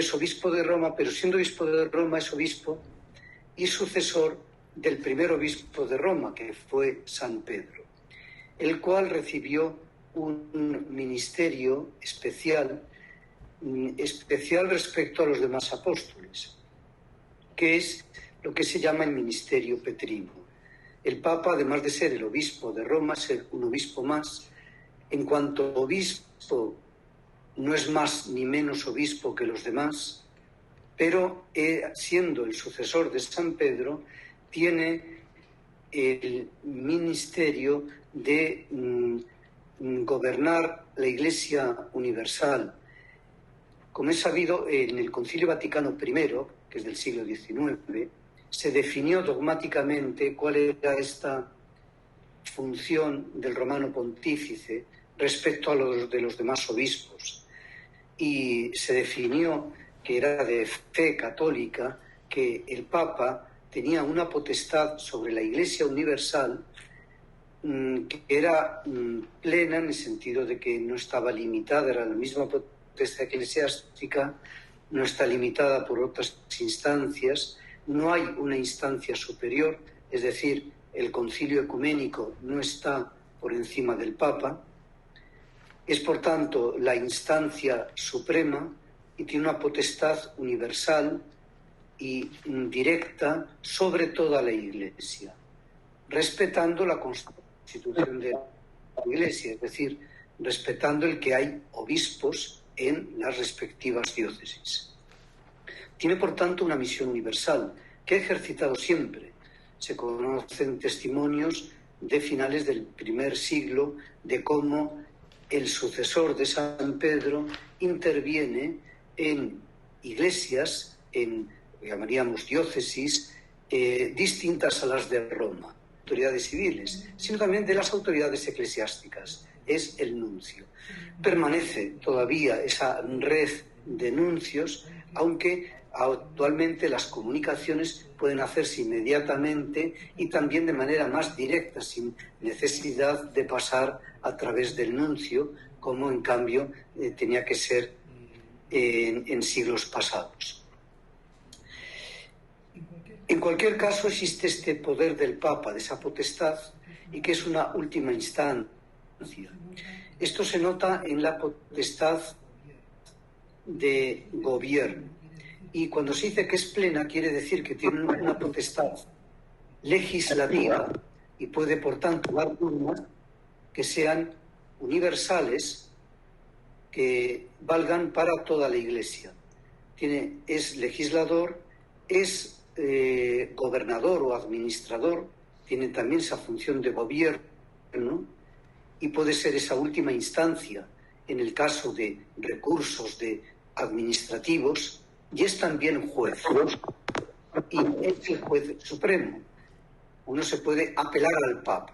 es obispo de Roma, pero siendo obispo de Roma es obispo y sucesor del primer obispo de Roma, que fue San Pedro, el cual recibió un ministerio especial respecto a los demás apóstoles, que es lo que se llama el ministerio petrino. El Papa, además de ser el obispo de Roma, es un obispo más. En cuanto a obispo, no es más ni menos obispo que los demás, pero siendo el sucesor de San Pedro, tiene el ministerio de gobernar la Iglesia universal. Como es sabido, en el Concilio Vaticano I, que es del siglo XIX, se definió dogmáticamente cuál era esta función del romano pontífice respecto a los de los demás obispos. Y se definió que era de fe católica que el Papa tenía una potestad sobre la Iglesia universal que era plena en el sentido de que no estaba limitada, era la misma potestad eclesiástica, no está limitada por otras instancias, no hay una instancia superior, es decir, el concilio ecuménico no está por encima del Papa, es por tanto la instancia suprema y tiene una potestad universal y directa sobre toda la Iglesia, respetando la constitución de la Iglesia, es decir, respetando el que hay obispos en las respectivas diócesis. Tiene, por tanto, una misión universal que ha ejercitado siempre. Se conocen testimonios de finales del primer siglo de cómo el sucesor de San Pedro interviene en iglesias, en, llamaríamos, diócesis, distintas a las de Roma, autoridades civiles, sino también de las autoridades eclesiásticas. Es el nuncio. Permanece todavía esa red de nuncios, aunque actualmente las comunicaciones pueden hacerse inmediatamente y también de manera más directa, sin necesidad de pasar a través del nuncio, como en cambio tenía que ser en siglos pasados. En cualquier caso, existe este poder del Papa, de esa potestad, y que es una última instancia. Esto se nota en la potestad de gobierno. Y cuando se dice que es plena, quiere decir que tiene una potestad legislativa y puede, por tanto, dar normas que sean universales, que valgan para toda la Iglesia. Es legislador, es gobernador o administrador, tiene también esa función de gobierno y puede ser esa última instancia en el caso de recursos administrativos, y es también juez. Y es el juez supremo. Uno se puede apelar al Papa.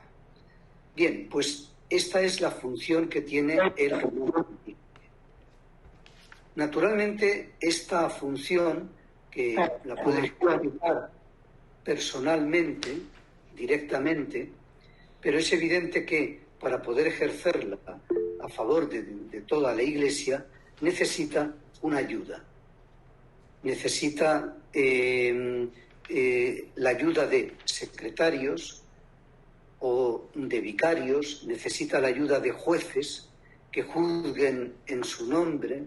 Bien, pues esta es la función que tiene el romano pontífice. Naturalmente, esta función, que la puede ejecutar personalmente, directamente, pero es evidente que para poder ejercerla a favor de toda la Iglesia necesita una ayuda. Necesita la ayuda de secretarios o de vicarios, necesita la ayuda de jueces que juzguen en su nombre.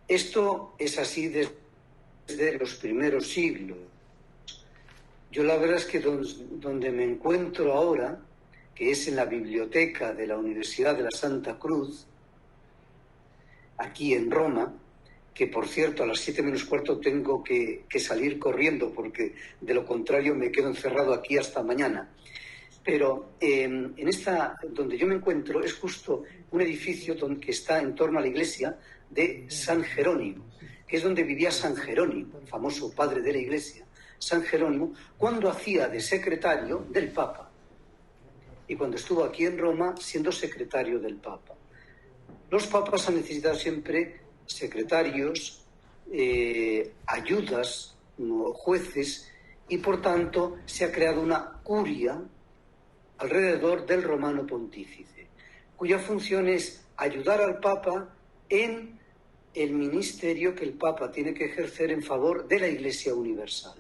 Esto es así desde los primeros siglos. Yo la verdad es que donde me encuentro ahora, que es en la biblioteca de la Universidad de la Santa Cruz, aquí en Roma, que por cierto a las 7 menos cuarto tengo que salir corriendo porque de lo contrario me quedo encerrado aquí hasta mañana. Pero en esta, donde yo me encuentro, es justo un edificio que está en torno a la iglesia de San Jerónimo, que es donde vivía San Jerónimo, el famoso padre de la iglesia, San Jerónimo, cuando hacía de secretario del Papa y cuando estuvo aquí en Roma siendo secretario del Papa. Los papas han necesitado siempre secretarios, ayudas, jueces, y por tanto se ha creado una curia alrededor del romano pontífice, cuya función es ayudar al Papa en el ministerio que el Papa tiene que ejercer en favor de la Iglesia universal.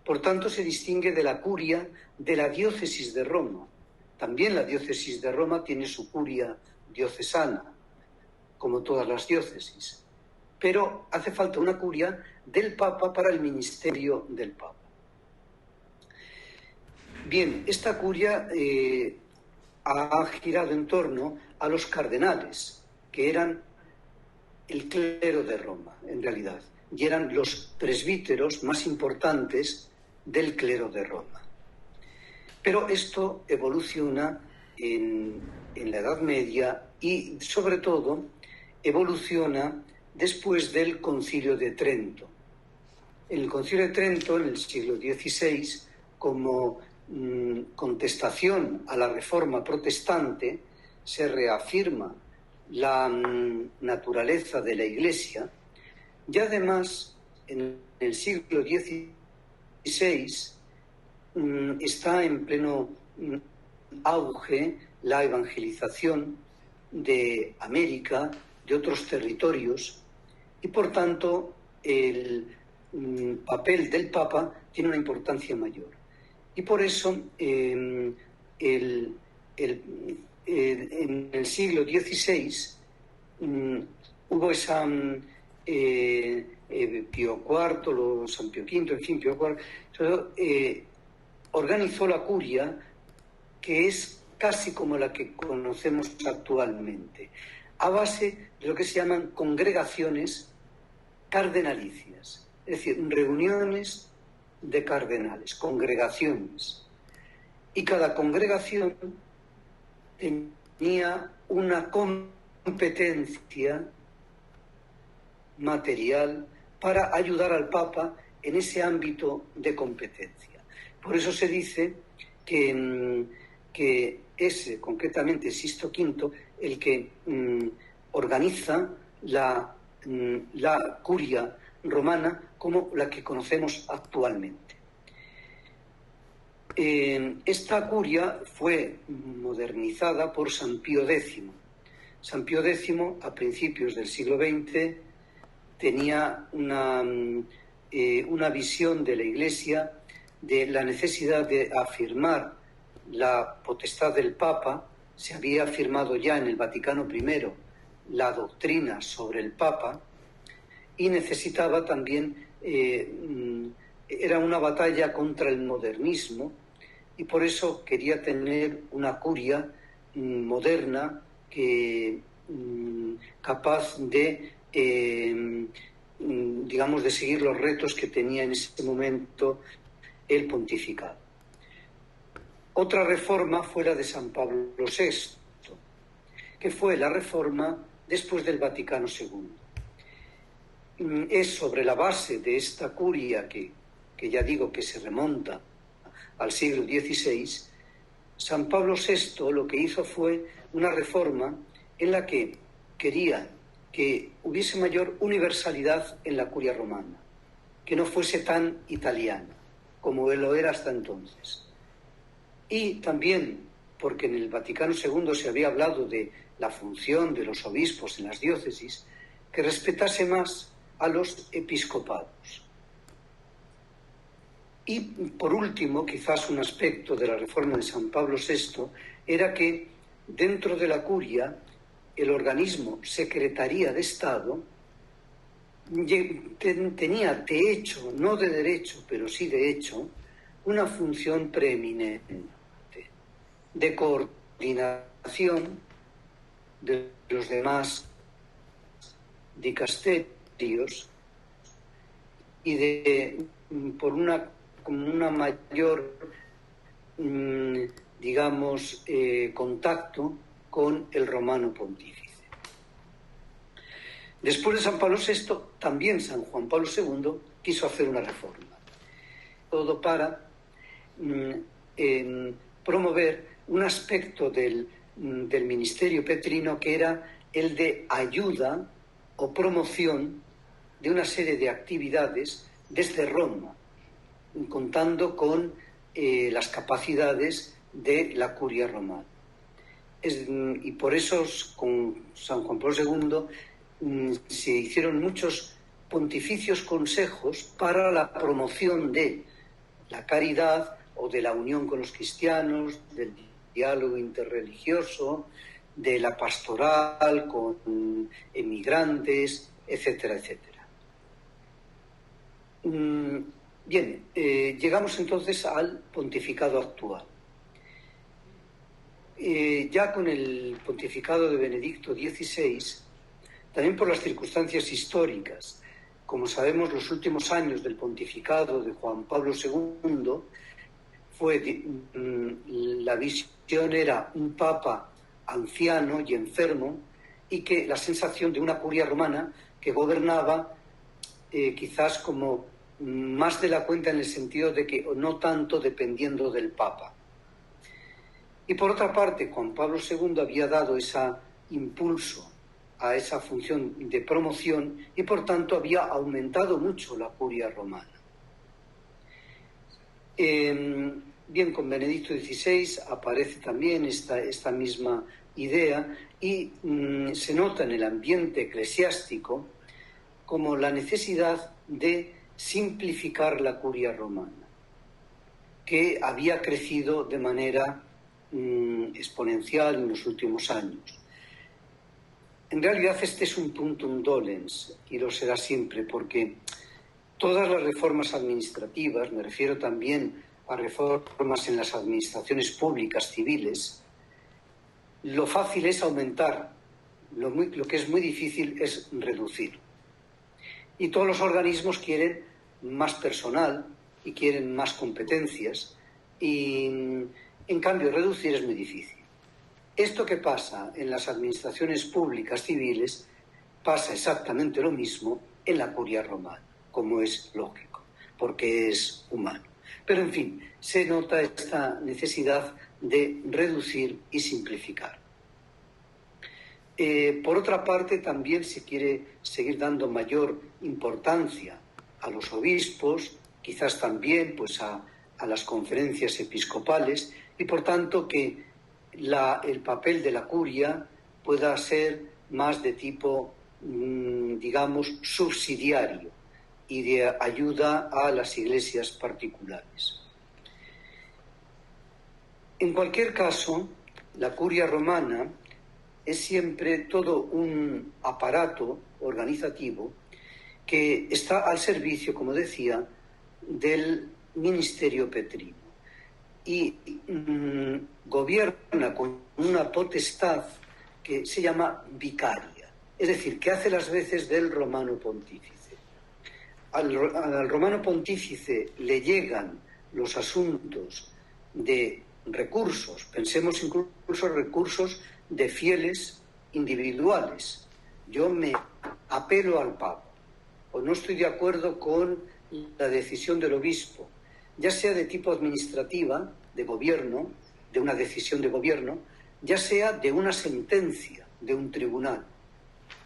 Por tanto, se distingue de la curia de la diócesis de Roma. También la diócesis de Roma tiene su curia diocesana, como todas las diócesis. Pero hace falta una curia del Papa para el ministerio del Papa. Bien, esta curia ha girado en torno a los cardenales, que eran el clero de Roma, en realidad, y eran los presbíteros más importantes del clero de Roma. Pero esto evoluciona en la Edad Media y, sobre todo, evoluciona después del Concilio de Trento. En el Concilio de Trento, en el siglo XVI, como contestación a la Reforma protestante, se reafirma la naturaleza de la Iglesia, y además en el siglo XVI está en pleno auge la evangelización de América, de otros territorios, y por tanto el papel del Papa tiene una importancia mayor. Y por eso en el siglo XVI hubo esa Pío IV, San Pío V, en fin, Pío IV, organizó la curia, que es casi como la que conocemos actualmente, a base de lo que se llaman congregaciones cardenalicias, es decir, reuniones de cardenales, congregaciones. Y cada congregación tenía una competencia material para ayudar al Papa en ese ámbito de competencia. Por eso se dice que es concretamente Sixto V el que organiza la curia romana como la que conocemos actualmente. Esta curia fue modernizada por San Pío X. San Pío X, a principios del siglo XX, tenía una visión de la Iglesia de la necesidad de afirmar la potestad del Papa. Se había afirmado ya en el Vaticano I la doctrina sobre el Papa, y necesitaba también, era una batalla contra el modernismo, y por eso quería tener una curia moderna capaz de, digamos, de seguir los retos que tenía en ese momento el pontificado. Otra reforma fue la de San Pablo VI, que fue la reforma después del Vaticano II. Es sobre la base de esta curia que ya digo que se remonta al siglo XVI, San Pablo VI lo que hizo fue una reforma en la que quería que hubiese mayor universalidad en la curia romana, que no fuese tan italiana como lo era hasta entonces. Y también porque en el Vaticano II se había hablado de la función de los obispos en las diócesis, que respetase más a los episcopados. Y por último, quizás un aspecto de la reforma de San Pablo VI era que dentro de la curia el organismo Secretaría de Estado tenía de hecho, no de derecho, pero sí de hecho, una función preeminente de coordinación de los demás dicasterios y de por una mayor digamos contacto con el romano pontífice. Después de San Pablo VI, también San Juan Pablo II quiso hacer una reforma, todo para promover un aspecto del ministerio petrino que era el de ayuda o promoción de una serie de actividades desde Roma, contando con las capacidades de la curia romana. Y por eso con San Juan Pablo II se hicieron muchos pontificios consejos para la promoción de la caridad o de la unión con los cristianos, del diálogo interreligioso, de la pastoral con emigrantes, etcétera, etcétera. Bien, llegamos entonces al pontificado actual. Ya con el pontificado de Benedicto XVI, también por las circunstancias históricas, como sabemos, los últimos años del pontificado de Juan Pablo II la visión era un papa anciano y enfermo, y que la sensación de una curia romana que gobernaba quizás como más de la cuenta, en el sentido de que no tanto dependiendo del papa. Y por otra parte, Juan Pablo II había dado ese impulso a esa función de promoción y por tanto había aumentado mucho la curia romana. Bien, con Benedicto XVI aparece también esta misma idea y se nota en el ambiente eclesiástico como la necesidad de simplificar la curia romana, que había crecido de manera exponencial en los últimos años. En realidad este es un puntum dolens y lo será siempre, porque todas las reformas administrativas, me refiero también a reformas en las administraciones públicas civiles, lo fácil es aumentar, lo que es muy difícil es reducir. Y todos los organismos quieren más personal y quieren más competencias, y en cambio reducir es muy difícil. Esto que pasa en las administraciones públicas civiles pasa exactamente lo mismo en la curia romana, como es lógico, porque es humano. Pero, en fin, se nota esta necesidad de reducir y simplificar. Por otra parte, también se quiere seguir dando mayor importancia a los obispos, quizás también pues, a las conferencias episcopales, y por tanto que el papel de la curia pueda ser más de tipo, digamos, subsidiario y de ayuda a las iglesias particulares. En cualquier caso, la curia romana es siempre todo un aparato organizativo que está al servicio, como decía, del ministerio petrino y gobierna con una potestad que se llama vicaria, es decir, que hace las veces del romano pontífice. Al romano pontífice le llegan los asuntos de recursos, pensemos incluso recursos de fieles individuales. Yo me apelo al Papa o no estoy de acuerdo con la decisión del obispo, ya sea de tipo administrativa, de gobierno, de una decisión de gobierno, ya sea de una sentencia de un tribunal.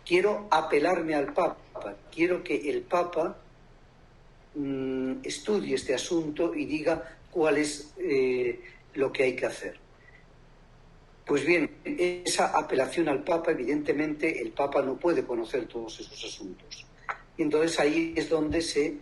Quiero apelarme al Papa, quiero que el Papa estudie este asunto y diga cuál es lo que hay que hacer. Pues bien, esa apelación al Papa, evidentemente, el Papa no puede conocer todos esos asuntos. Y entonces ahí es donde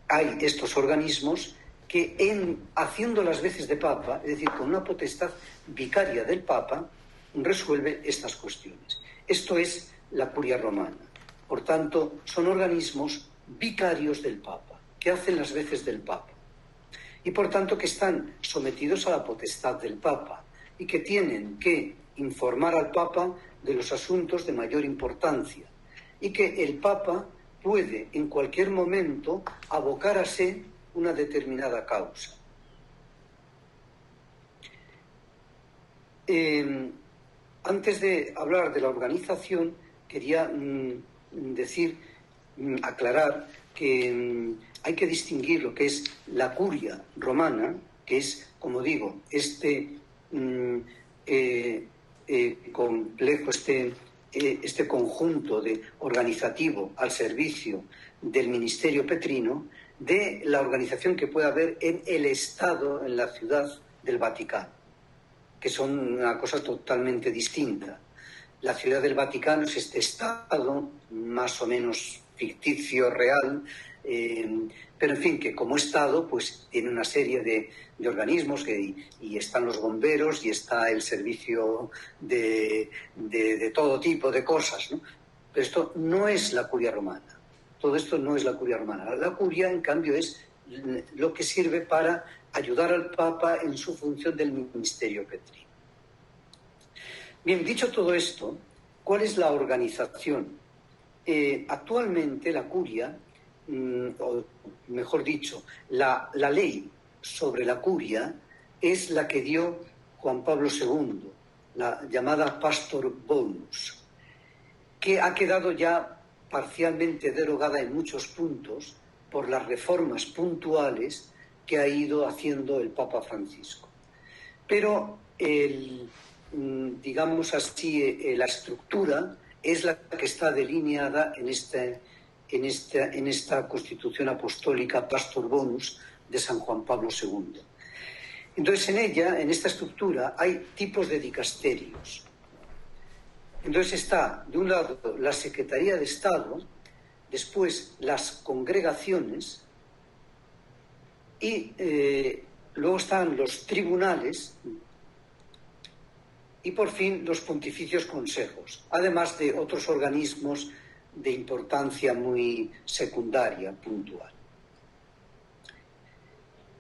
hay estos organismos que, haciendo las veces de Papa, es decir, con una potestad vicaria del Papa, resuelve estas cuestiones. Esto es la curia romana. Por tanto, son organismos vicarios del Papa, que hacen las veces del Papa. Y por tanto que están sometidos a la potestad del Papa y que tienen que informar al Papa de los asuntos de mayor importancia y que el Papa puede en cualquier momento abocar a sí una determinada causa. Antes de hablar de la organización, quería aclarar que hay que distinguir lo que es la curia romana, que es, como digo, este complejo, este conjunto organizativo al servicio del ministerio petrino, de la organización que puede haber en el Estado, en la ciudad del Vaticano, que son una cosa totalmente distinta. La Ciudad del Vaticano es este Estado más o menos ficticio, real, pero en fin, que como Estado pues tiene una serie de organismos y están los bomberos y está el servicio de todo tipo de cosas, ¿no? Pero esto no es la curia romana. Todo esto no es la curia romana. La curia, en cambio, es lo que sirve para ayudar al Papa en su función del ministerio petrino. Bien, dicho todo esto, ¿cuál es la organización? Actualmente la curia, o mejor dicho, la ley sobre la curia es la que dio Juan Pablo II, la llamada Pastor Bonus, que ha quedado ya parcialmente derogada en muchos puntos por las reformas puntuales que ha ido haciendo el Papa Francisco. Pero digamos así, la estructura es la que está delineada en esta Constitución Apostólica Pastor Bonus de San Juan Pablo II. Entonces, en ella, en esta estructura, hay tipos de dicasterios. Entonces está, de un lado, la Secretaría de Estado, después las congregaciones y luego están los tribunales y, por fin, los pontificios consejos, además de otros organismos de importancia muy secundaria, puntual.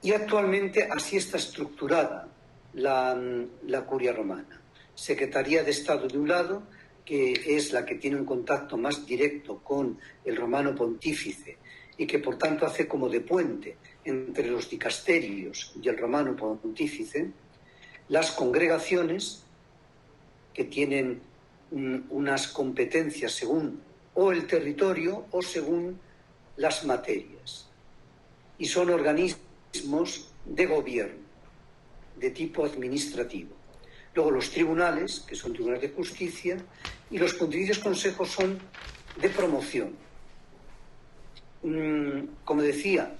Y actualmente así está estructurada la curia romana. Secretaría de Estado de un lado, que es la que tiene un contacto más directo con el romano pontífice y que por tanto hace como de puente entre los dicasterios y el romano pontífice, las congregaciones, que tienen unas competencias según o el territorio o según las materias, y son organismos de gobierno, de tipo administrativo. Luego los tribunales, que son tribunales de justicia, y los pontificios consejos son de promoción. Como decía,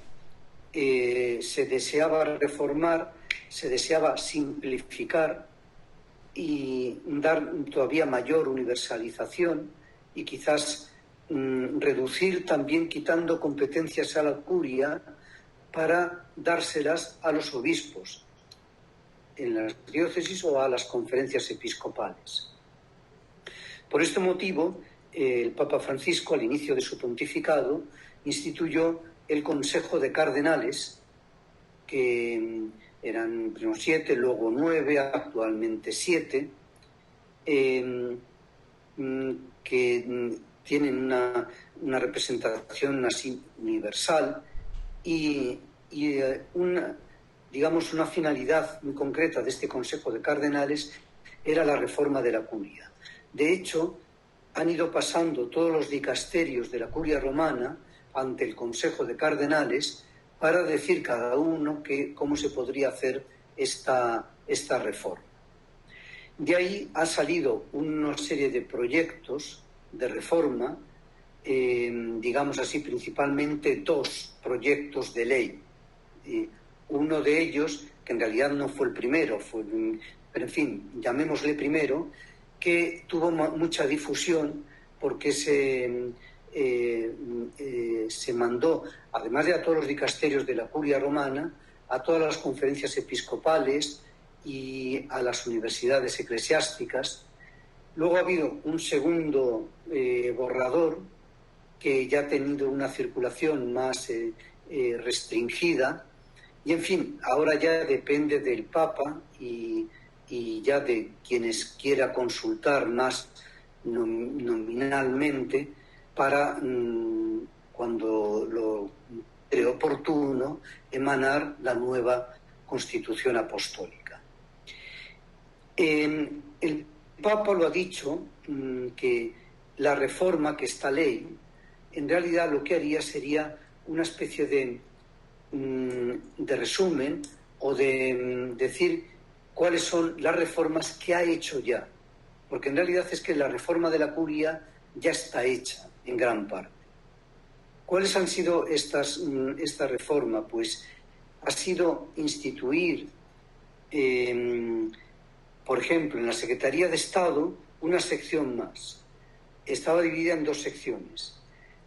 se deseaba reformar, se deseaba simplificar y dar todavía mayor universalización y quizás reducir también, quitando competencias a la curia para dárselas a los obispos en las diócesis o a las conferencias episcopales. Por este motivo, el Papa Francisco, al inicio de su pontificado, instituyó el Consejo de Cardenales, que eran primero 7, luego 9, actualmente 7, que tienen una representación así universal y una finalidad muy concreta de este Consejo de Cardenales era la reforma de la curia. De hecho, han ido pasando todos los dicasterios de la curia romana ante el Consejo de Cardenales para decir cada uno cómo se podría hacer esta reforma. De ahí ha salido una serie de proyectos de reforma, digamos así, principalmente 2 proyectos de ley. Uno de ellos, que en realidad no fue el primero, pero en fin, llamémosle primero, que tuvo mucha difusión porque se mandó, además de a todos los dicasterios de la curia romana, a todas las conferencias episcopales y a las universidades eclesiásticas. Luego ha habido un segundo borrador que ya ha tenido una circulación más restringida y, en fin, ahora ya depende del Papa y ya de quienes quiera consultar más nominalmente para, cuando lo cree oportuno, emanar la nueva Constitución Apostólica. El Papa lo ha dicho, que la reforma, que esta ley, en realidad lo que haría sería una especie de resumen o de decir cuáles son las reformas que ha hecho ya, porque en realidad es que la reforma de la curia ya está hecha en gran parte. ¿Cuáles han sido esta reforma? Pues ha sido instituir Por ejemplo, en la Secretaría de Estado, una sección más. Estaba dividida en dos secciones.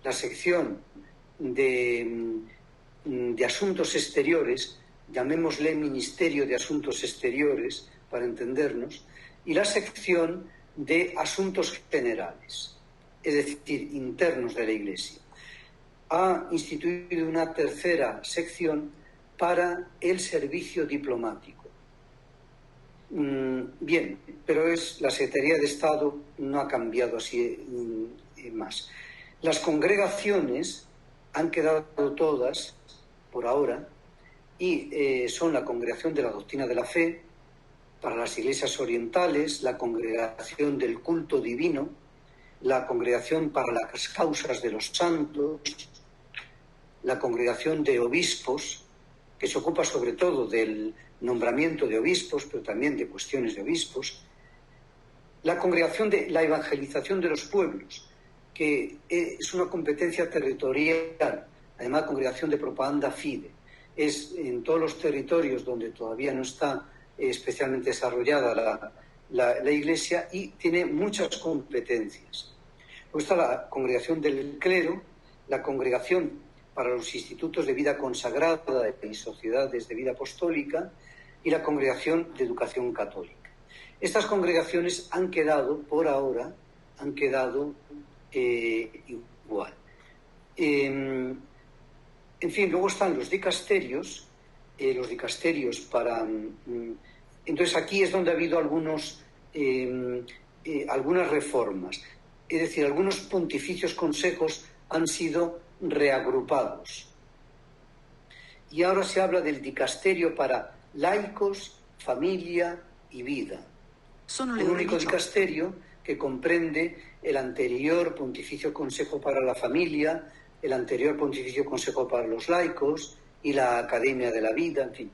La sección de Asuntos Exteriores, llamémosle Ministerio de Asuntos Exteriores, para entendernos, y la sección de Asuntos Generales, es decir, internos de la Iglesia. Ha instituido una tercera sección para el servicio diplomático. Bien, pero la Secretaría de Estado no ha cambiado así más. Las congregaciones han quedado todas, por ahora, y son la Congregación de la Doctrina de la Fe, para las iglesias orientales, la Congregación del Culto Divino, la Congregación para las Causas de los Santos, la Congregación de Obispos, que se ocupa sobre todo del nombramiento de obispos, pero también de cuestiones de obispos, la Congregación de la Evangelización de los Pueblos, que es una competencia territorial, además Congregación de Propaganda Fide, es en todos los territorios donde todavía no está especialmente desarrollada la Iglesia y tiene muchas competencias. Luego está la Congregación del Clero, la Congregación para los Institutos de Vida Consagrada y Sociedades de Vida Apostólica y la Congregación de Educación Católica. Estas congregaciones han quedado, por ahora, igual. En fin, luego están los dicasterios para... Entonces aquí es donde ha habido algunas reformas. Es decir, algunos pontificios consejos han sido reagrupados. Y ahora se habla del dicasterio para laicos, familia y vida. Un único dicasterio que comprende el anterior Pontificio Consejo para la Familia, el anterior Pontificio Consejo para los Laicos y la Academia de la Vida, en fin.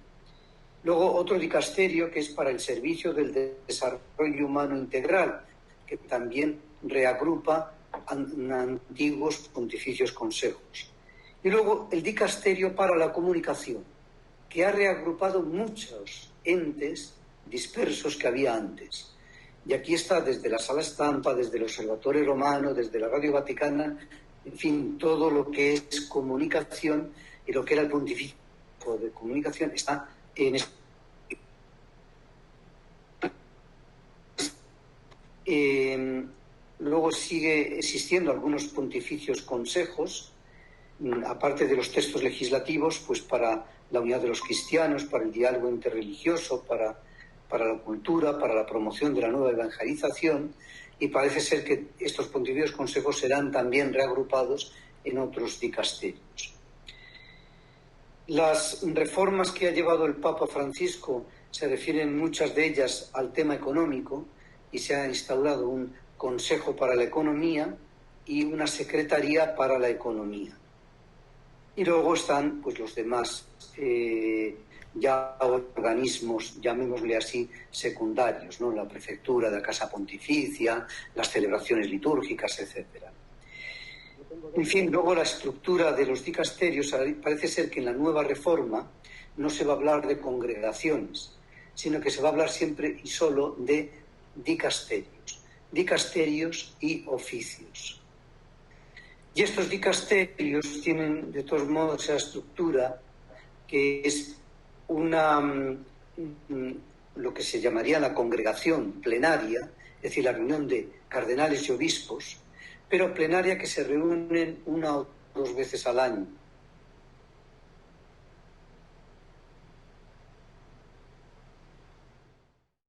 Luego otro dicasterio que es para el servicio del desarrollo humano integral, que también reagrupa antiguos pontificios consejos. Y luego el dicasterio para la comunicación, que ha reagrupado muchos entes dispersos que había antes. Y aquí está desde la Sala Estampa, desde el Observatorio Romano, desde la Radio Vaticana, en fin, todo lo que es comunicación y lo que era el pontificio de comunicación está en luego sigue existiendo algunos pontificios consejos, aparte de los textos legislativos, pues para la unidad de los cristianos, para el diálogo interreligioso, para la cultura, para la promoción de la nueva evangelización, y parece ser que estos pontificios consejos serán también reagrupados en otros dicasterios. Las reformas que ha llevado el Papa Francisco se refieren muchas de ellas al tema económico y se ha instaurado un Consejo para la Economía y una Secretaría para la Economía. Y luego están pues los demás ya organismos, llamémosle así, secundarios, ¿no? La prefectura de la Casa Pontificia, las celebraciones litúrgicas, etcétera. En fin, luego la estructura de los dicasterios, parece ser que en la nueva reforma no se va a hablar de congregaciones, sino que se va a hablar siempre y solo de dicasterios y oficios. Y estos dicasterios tienen, de todos modos, esa estructura que es lo que se llamaría la congregación plenaria, es decir, la reunión de cardenales y obispos, pero plenaria que se reúnen una o dos veces al año.